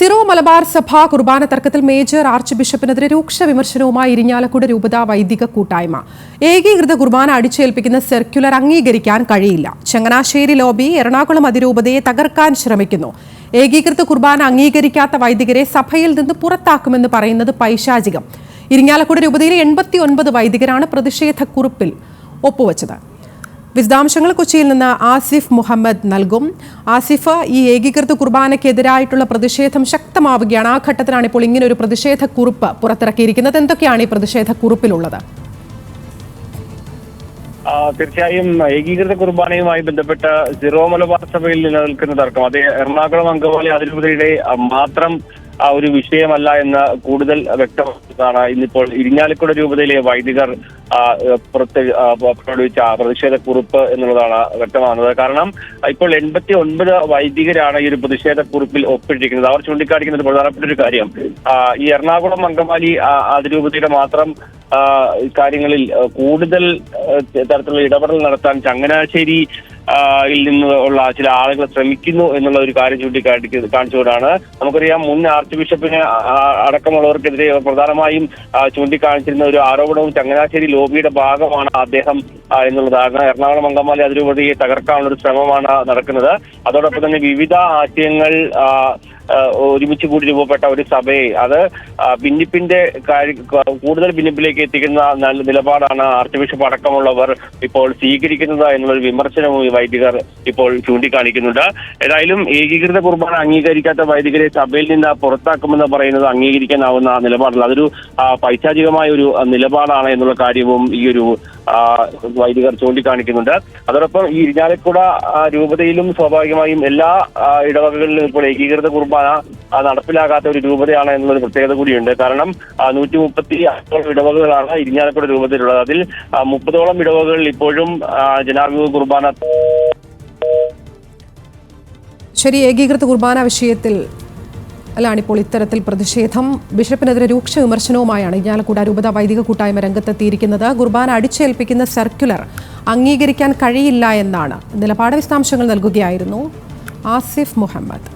Syro Malabar സഭ കുർബാന തർക്കത്തിൽ major arch ബിഷപ്പിനെതിരെ രൂക്ഷ വിമർശനവുമായി ഇരിഞ്ഞാലക്കുട രൂപതാ വൈദിക കൂട്ടായ്മ. ഏകീകൃത കുർബാന അടിച്ചേൽപ്പിക്കുന്ന സർക്കുലർ അംഗീകരിക്കാൻ കഴിയില്ല. ചങ്ങനാശ്ശേരി ലോബി എറണാകുളം അതിരൂപതയെ തകർക്കാൻ ശ്രമിക്കുന്നു. ഏകീകൃത കുർബാന അംഗീകരിക്കാത്ത വൈദികരെ സഭയിൽ നിന്ന് പുറത്താക്കുമെന്ന് പറയുന്നത് പൈശാചികം. ഇരിഞ്ഞാലക്കുട രൂപതയിലെ 89 വൈദികരാണ് പ്രതിഷേധക്കുറിപ്പിൽ ഒപ്പുവച്ചത്. വിശദാംശങ്ങൾ കൊച്ചിയിൽ നിന്ന് ആസിഫ് മുഹമ്മദ് നൽകും. ആസിഫ്, ഈ ഏകീകൃത കുർബാനയ്ക്കെതിരായിട്ടുള്ള പ്രതിഷേധം ശക്തമാവുകയാണ്. ആ ഘട്ടത്തിലാണ് ഇപ്പോൾ ഇങ്ങനെ ഒരു പ്രതിഷേധക്കുറിപ്പ് പുറത്തിറക്കിയിരിക്കുന്നത്. എന്തൊക്കെയാണ് ഈ പ്രതിഷേധക്കുറിപ്പിലുള്ളത്? തീർച്ചയായും ഏകീകൃത കുർബാനയുമായി ബന്ധപ്പെട്ട സിറോ മലബാർ സഭയിൽ നിലനിൽക്കുന്ന തർക്കം അത് എറണാകുളം അങ്കമാലി അതിരൂപതയുടെ മാത്രം ഒരു വിഷയമല്ല എന്ന് കൂടുതൽ വ്യക്തമാക്കുന്നതാണ് ഇന്നിപ്പോൾ ഇരിഞ്ഞാലക്കുട രൂപതയിലെ വൈദികർ പുറപ്പെടുവിച്ച പ്രതിഷേധക്കുറിപ്പ് എന്നുള്ളതാണ് വ്യക്തമാകുന്നത്. കാരണം ഇപ്പോൾ 89 വൈദികരാണ് ഈ ഒരു പ്രതിഷേധക്കുറിപ്പിൽ ഒപ്പിട്ടിരിക്കുന്നത്. അവർ ചൂണ്ടിക്കാണിക്കുന്ന പ്രധാനപ്പെട്ട ഒരു കാര്യം, ഈ എറണാകുളം അങ്കമാലി അതിരൂപതയുടെ മാത്രം കാര്യങ്ങളിൽ കൂടുതൽ തരത്തിലുള്ള ഇടപെടൽ നടത്താൻ ചങ്ങനാശ്ശേരി നിന്നുള്ള ചില ആളുകൾ ശ്രമിക്കുന്നു എന്നുള്ള ഒരു കാര്യം കാണിച്ചുകൊണ്ടാണ്. നമുക്കറിയാം, മുൻ ആർച്ച് ബിഷപ്പിന് അടക്കമുള്ളവർക്കെതിരെ പ്രധാനമായും ചൂണ്ടിക്കാണിച്ചിരുന്ന ഒരു ആരോപണവും ചങ്ങനാശ്ശേരി ലോബിയുടെ ഭാഗമാണ് അദ്ദേഹം എന്നുള്ളതാണ്. എറണാകുളം അങ്കമാലി അതിരൂപതയെ തകർക്കാനുള്ള ഒരു ശ്രമമാണ് നടക്കുന്നത്. അതോടൊപ്പം തന്നെ വിവിധ ആശയങ്ങൾ ഒരുമിച്ച് കൂടി രൂപപ്പെട്ട ഒരു സഭയെ അത് ഭിന്നിപ്പിന്റെ കൂടുതൽ ഭിന്നിപ്പിലേക്ക് എത്തിക്കുന്ന നിലപാടാണ് ആർച്ച് ബിഷപ്പ് അടക്കമുള്ളവർ ഇപ്പോൾ സ്വീകരിക്കുന്നത് എന്നുള്ളൊരു വിമർശനവും ഈ വൈദികർ ഇപ്പോൾ ചൂണ്ടിക്കാണിക്കുന്നുണ്ട്. ഏതായാലും ഏകീകൃത കുർബാന അംഗീകരിക്കാത്ത വൈദികരെ സഭയിൽ നിന്ന് പുറത്താക്കുമെന്ന് പറയുന്നത് അംഗീകരിക്കാനാവുന്ന നിലപാടല്ല. അതൊരു പൈശാചികമായ ഒരു നിലപാടാണ് എന്നുള്ള കാര്യവും ഈ ഒരു വൈദികർ ചൂണ്ടിക്കാണിക്കുന്നുണ്ട്. അതോടൊപ്പം ഈ ഇരിഞ്ഞാലക്കുട രൂപതയിലും സ്വാഭാവികമായും എല്ലാ ഇടവകകളിലും ഇപ്പോൾ ഏകീകൃത കുർബാന നടപ്പിലാകാത്ത ഒരു രൂപതയാണ് എന്നുള്ളൊരു പ്രത്യേകത കൂടിയുണ്ട്. കാരണം 136 ഇടവകകളാണ് ഇരിഞ്ഞാലക്കുട രൂപതയിലുള്ളത്. അതിൽ 30ഓളം ഇടവകകളിൽ ഇപ്പോഴും ജനാഭിമുഖ കുർബാന. ശരി, ഏകീകൃത കുർബാന വിഷയത്തിൽ അല്ലാണിപ്പോൾ ഇത്തരത്തിൽ പ്രതിഷേധം. ബിഷപ്പിനെതിരെ രൂക്ഷ വിമർശനവുമായാണ് ഇരിഞ്ഞാലക്കുട രൂപതാ വൈദിക കൂട്ടായ്മ രംഗത്തെത്തിയിരിക്കുന്നത്. കുർബാന അടിച്ചേൽപ്പിക്കുന്ന സർക്കുലർ അംഗീകരിക്കാൻ കഴിയില്ല എന്നാണ് നിലപാട്. വിശദാംശങ്ങൾ നൽകുകയായിരുന്നു ആസിഫ് മുഹമ്മദ്.